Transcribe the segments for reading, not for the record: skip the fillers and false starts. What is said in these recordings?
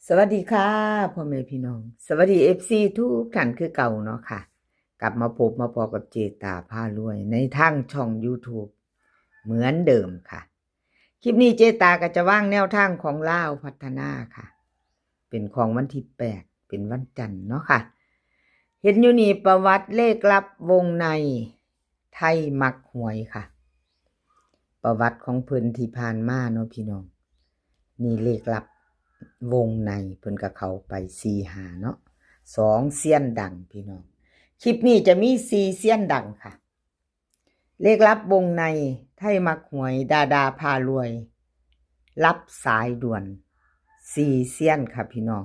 สวัสดีค่ะพ่อแม่พี่น้องสวัสดีFCทุกท่านคือเก่าเนาะค่ะกลับมาพบมาพอกับเจตาพารวยในทางช่อง YouTube เหมือนเดิมค่ะคลิปนี้เจตาก็จะว่างแนวทางของลาวพัฒนาค่ะเป็นของวันที่8เป็นวันจันทร์เนาะค่ะเห็นอยู่นี่ประวัติเลขลับวงในไทยมักหวยค่ะประวัติของเพิ่นที่ผ่านมาเนาะพี่น้องนี่เลขลับวงในเพิ่นกับเขาไป4-5เนาะ2เซียนดังพี่น้องคลิปนี้จะมี4เซียนดังค่ะเลขลับวงในไทยมักหวยดาพารวยรับสายด่วน4เซียนค่ะพี่น้อง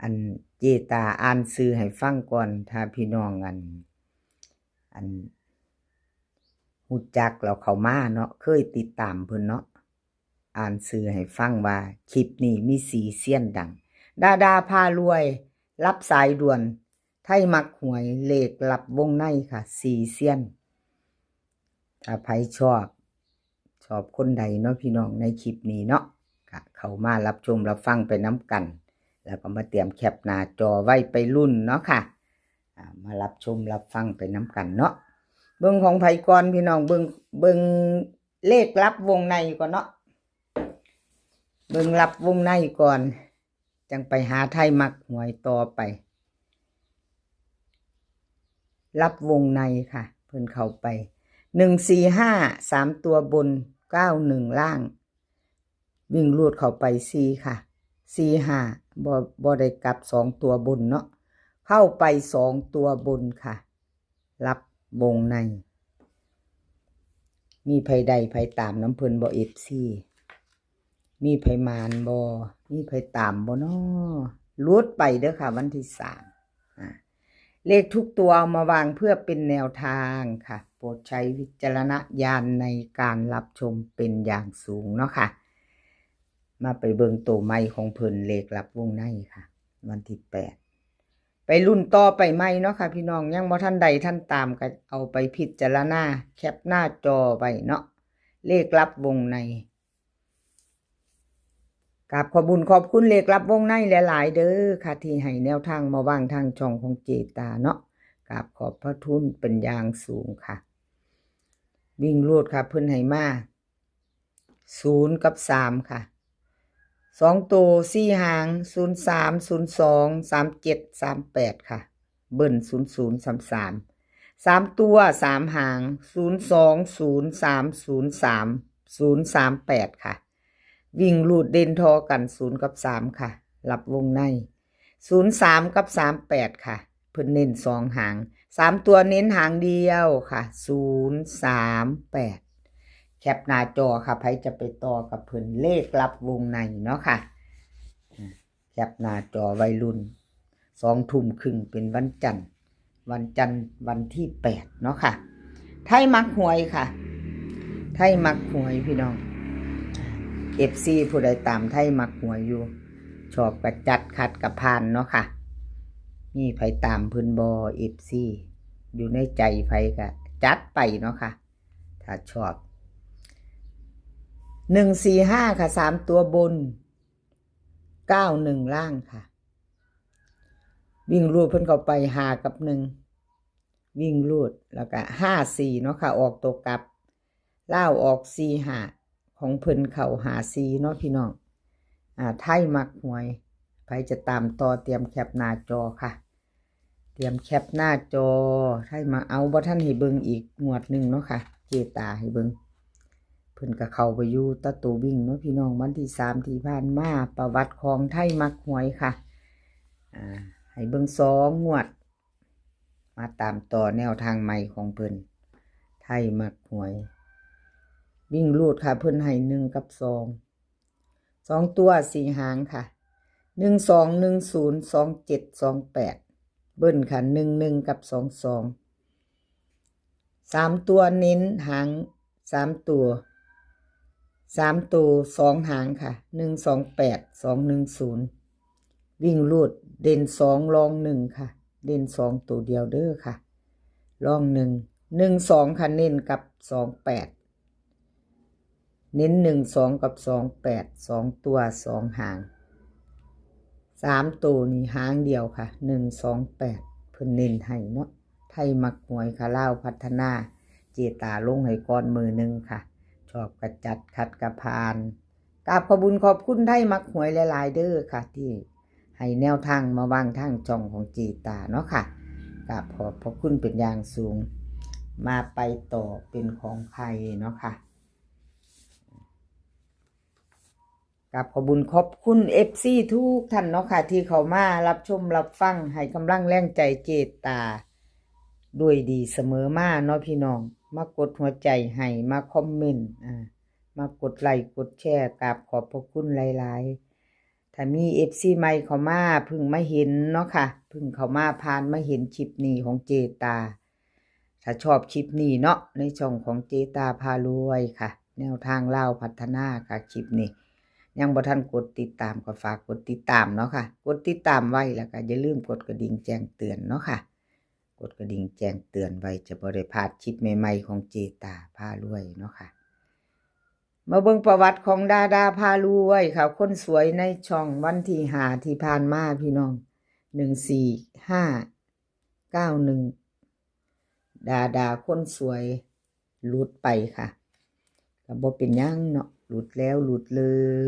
อันเจตาอ่านซื้อให้ฟังก่อนถ้าพี่น้องอันฮู้จักแล้วเข้ามาเนาะเคยติดตามเพิ่นเนาะอ่านสื่อให้ฟังว่าคลิปนี้มี4เซียนดังดาพารวยรับสายด่วนไทยมักหวยเลขลับวงในค่ะ4เซียนถ้าใครชอบคนใดเนาะพี่น้องในคลิปนี้เนาะก็เข้ามารับชมรับฟังไปน้ำกันแล้วก็มาเตรียมแคปหน้าจอไว้ไปรุ่นเนาะค่ะมารับชมรับฟังไปน้ำกันเนาะเบิ่งของไผก่อนพี่น้องเบิ่งเลขลับวงในก่อนเนาะเบิ่งลับวงในก่อนจังไปหาไทยมักหวยต่อไปลับวงในค่ะเพิ่นเข้าไป145 3ตัวบน91ล่างวิ่งลูดเข้าไป4ค่ะ45บ่ได้กลับ2ตัวบนเนาะเข้าไป2ตัวบนค่ะลับวงในมีไผใดไผตามน้ำเพิ่นบ่ FCมีไผมานบ่มีไผตามบ่น้อลุดไปเด้อค่ะวันที่3เลขทุกตัวเอามาวางเพื่อเป็นแนวทางค่ะโปรดใช้วิจารณญาณในการรับชมเป็นอย่างสูงเนาะค่ะมาไปเบิ่งตัวใหม่ของเพิ่นเลขลับวงในค่ะวันที่8ไปรุ่นต่อไปใหม่เนาะค่ะพี่น้องยังบ่ทันใดท่านตามก็เอาไปพิจารณาแคปหน้าจอไว้เนาะเลขลับวงในกับขอบุญขอบคุณเลขลับวงในหลายๆเด้อค่ะที่ให้แนวทางมาวางทางช่องของเจตาเนาะกับขอบพระทุนเป็นอย่างสูงค่ะวิ่งรูดค่ะเพิ่นให้มา0กับ3ค่ะ2ตัว4หาง03 02 37 38ค่ะเบิ้ล00 33 3ตัว3หาง02 03 03 038ค่ะวิ่งลูดเด่นทอกัน0กับ3ค่ะรับวงใน03กับ38ค่ะเพิ่นเน้น2หาง3ตัวเน้นหางเดียวค่ะ038แคปหน้าจอค่ะใครจะไปต่อกับเพิ่นเลขรับวงในเนาะค่ะแคปหน้าจอวัยรุ่น2 ทุ่มครึ่งเป็นวันจันทร์วันที่8เนาะค่ะไทยมักหวยค่ะไทยมักหวยพี่น้องFC ผู้ใดตามไทยมักหวยอยู่ชอบกระจัดขัดกระพานเนาะค่ะมีไผตามเพิ่นบ่ FC อยู่ในใจไผก็จัดไปเนาะค่ะถ้าชอบ145ค่ะ3ตัวบน91ล่างค่ะวิ่งรูดเพิ่นเข้าไป5กับ1วิ่งรูดแล้วก็54เนาะค่ะออกตัวกลับล่าวออก45ของเพิ่นเข้า54เนาะพี่น้องไทยมักหวยใครจะตามต่อเตรียมแคปหน้าจอค่ะเตรียมแคปหน้าจอไทยมาเอาบ่ทันให้เบิ่งอีกงวดนึงเนาะค่ะเจตาให้เบิ่งเพิ่นก็เข้าไปอยู่ตะตูวิ่งเนาะพี่น้องวันที่3ที่ผ่านมาประวัติของไทยมักหวยค่ะให้เบิ่ง2งวดมาตามต่อแนวทางใหม่ของเพิ่นไทยมักหวยวิ่งรูดค่ะเพิ่นให้1กับ2ตัว4หางค่ะ12 10 27 28เบิ้ลค่ะ11กับ22 3ตัวเน้นหาง3ตัว2หางค่ะ128 210วิ่งรูดเด่น2รอง1ค่ะเด่น2ตัวเดียวเด้อค่ะรอง1 12ค่ะเน้นกับ28 เน้น12กับ28 2 ตัว 2 หาง3 ตัวนี่หางเดียวค่ะ128เพิ่นเน้นให้เนาะไทยมักหวยค่ะลาวพัฒนาเจตาลงให้ก่อนมือหนึ่งค่ะชอบกระจัดขัดกระพานกราบขอบคุญขอบคุณไทยมักหวยหลายๆเด้อค่ะที่ให้แนวทางมาวางทางช่องของเจตาเนาะค่ะกราบขอบพระคุณเป็นอย่างสูงมาไปต่อเป็นของใครเนาะค่ะกับขอบคุญขอบคุณ FC ทุกท่านเนาะค่ะที่เข้ามารับชมรับฟังให้กำลังแรงใจเจตาด้วยดีเสมอมาเนาะพี่น้องมากดหัวใจให้มาคอมเมนต์มากดไลค์กดแชร์กับขอบพระคุณหลายๆถ้ามี FC ใหม่เข้ามาเพิ่งมาเห็นเนาะค่ะเพิ่งเข้ามาผ่านมาเห็นคลิปนี้ของเจตาถ้าชอบคลิปนี้เนาะในช่องของเจตาพารวยค่ะแนวทางลาวพัฒนาค่ะคลิปนี้ยังบ่ทันกดติดตามก็ฝากกดติดตามเนาะค่ะกดติดตามไว้แล้วก็อย่าลืมกดกระดิ่งแจ้งเตือนเนาะค่ะกดกระดิ่งแจ้งเตือนไว้จะบ่ได้พลาดคลิปใหม่ๆของเจตาพารวยเนาะค่ะมาเบิ่งประวัติของดาดาพารวยค่ะคนสวยในช่องวันที่5ที่ผ่านมาพี่น้อง14591ดาคนสวยหลุดไปค่ะก็บ่เป็นหยังเนาะหลุดแล้วหลุดเล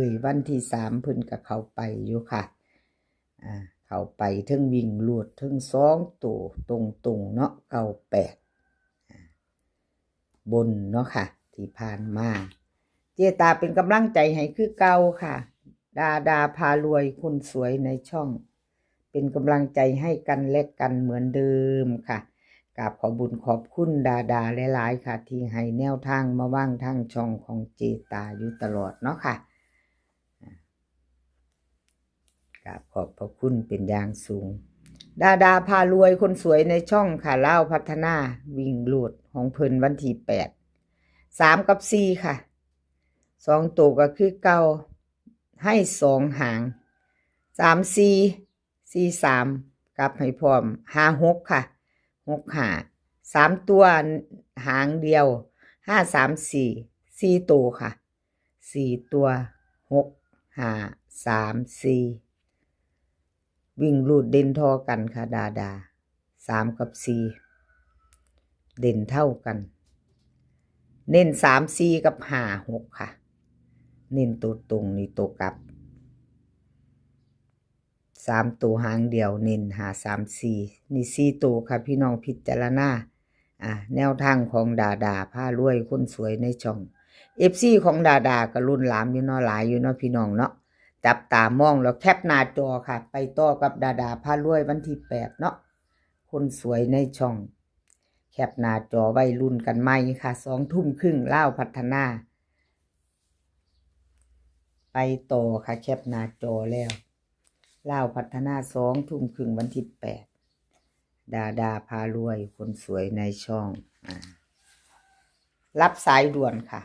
ยวันที่3เพิ่นก็เข้าไปอยู่ค่ะเข้าไปถึงวิ่งหลุดถึง2ตัวตรงๆเนาะ98บนเนาะค่ะที่ผ่านมาเจตาเป็นกำลังใจให้คือเก่าค่ะดาพารวยคนสวยในช่องเป็นกำลังใจให้กันและกันเหมือนเดิมค่ะกราบขอบุญขอบคุณดาหลายๆค่ะที่ให้แนวทางมาว่างทางช่องของเจตาอยู่ตลอดเนาะค่ะกราบขอบพระคุณเป็นอย่างสูงดาพารวยคนสวยในช่องค่ะลาวพัฒนาวิ่งหลุดของเพิ่นวันที่8 3กับ4ค่ะ2ตัวก็คือเก่าให้2หาง3443กลับให้พร้อม56ค่ะ6 5 3ตัวหางเดียว534 4ตัวค่ะ4ตัว6 5 3 4วิ่งรูดเด่นทอกันค่ะดา3กับ4เด่นเท่ากันเน้น3 4กับ5 6ค่ะเน้นตัวตรงนี่ตัวกลับ3ตัวหางเดียวเน้น5 3 4นี่4ตัวค่ะพี่น้องพิจารณาแนวทางของดาพารวยคนสวยในช่อง FC ของดาก็รุ่นหลามอยู่เนาะหลายอยู่เนาะพี่น้องเนาะจับตามองแล้วแคปหน้าจอค่ะไปต่อกับดาพารวยวันที่8เนาะคนสวยในช่องแคปหน้าจอไว้รุ่นกันใหม่ค่ะ20:30ลาวพัฒนาไปต่อค่ะแคปหน้าจอแล้วลาวพัฒนา20:30วันที่8ดาพารวยคนสวยในช่องรับสายด่วนค่ะ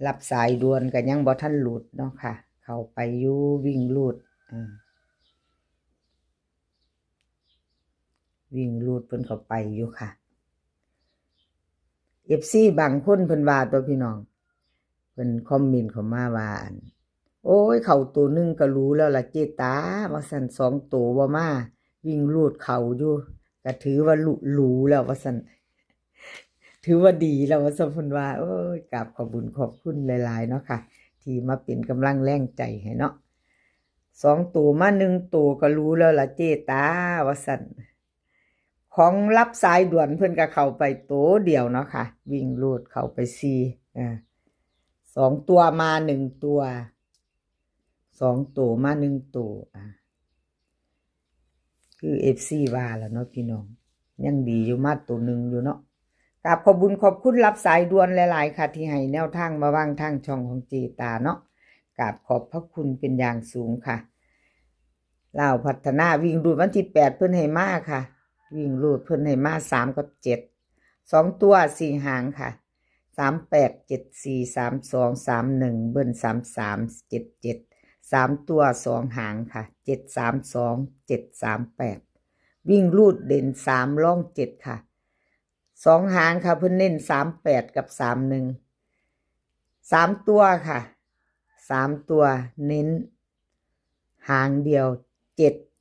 รับสายด่วนก็ยังบ่ทันหลุดเนาะค่ะเข้าไปอยู่วิ่งหลุดวิ่งหลุดเพิ่นเข้าไปอยู่ค่ะ FC บางคนเพิ่นว่าตัวพี่น้องเพิ่นคอมเมนต์เข้ามาว่าโอ้ยเข้าตัวนึงก็รู้แล้วล่ะเจตาว่าซั่น2ตัวบ่มาวิ่งหลุดเข้าอยู่ก็ถือว่ารู้แล้วว่าซั่นถือว่าดีแล้วว่าซั่นเพิ่นว่าโอ้ยกราบขอบคุญขอบคุณหลายๆเนาะค่ะที่มาเป็นกำลังแรงใจให้เนาะ2ตัวมา1ตัวก็รู้แล้วล่ะเจตาว่าซั่นของรับสายด่วนเพิ่นก็เข้าไปตัวเดียวเนาะค่ะวิ่งรูดเข้าไป2ตัวมา1ตัว2ตัวมา1ตัวคือ FC ว่าแล้วเนาะพี่น้องยังดีอยู่มาตัวนึงอยู่เนาะกราบขอบคุญขอบคุณรับสายด่วนหลายๆค่ะที่ให้แนวทางมาวางทางช่องของเจตาเนาะกราบขอบพระคุณเป็นอย่างสูงค่ะลาวพัฒนาวิ่งรูดวันที่8เพิ่นให้มาค่ะวิ่งรูดเพิ่นให้มา3กับ7 2ตัว4หางค่ะ38 74 32 31เบิ้ล33 77 3ตัว2หางค่ะ732 738วิ่งรูดเด่น3ร่อง7ค่ะ2หางค่ะเพิ่นเน้น38กับ31 3 ตัวค่ะ3 ตัวเน้นหางเดียว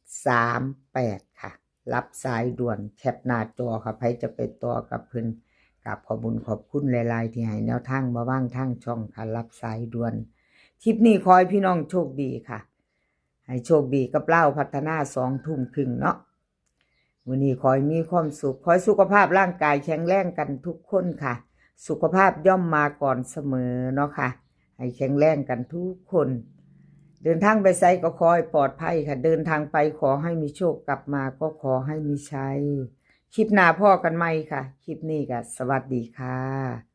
738ค่ะรับสายด่วนแคปหน้าจอค่ะใครจะไปต่อกับเพิ่นกับขอบคุญขอบคุณหลายๆที่ให้แนวทางมาว่างทางช่องค่ะรับสายด่วนคลิปนี้ขอให้พี่น้องโชคดีค่ะให้โชคดีกับเล่าพัฒนา2 ทุ่มครึ่งเนาะมื้อนี้ขอให้มีความสุขขอให้สุขภาพร่างกายแข็งแรงกันทุกคนค่ะสุขภาพย่อมมาก่อนเสมอเนาะค่ะให้แข็งแรงกันทุกคนเดินทางไปไสก็ขอให้ปลอดภัยค่ะเดินทางไปขอให้มีโชคกลับมาก็ขอให้มีชัยคลิปหน้าพ่อกันใหม่ค่ะคลิปนี้ก็สวัสดีค่ะ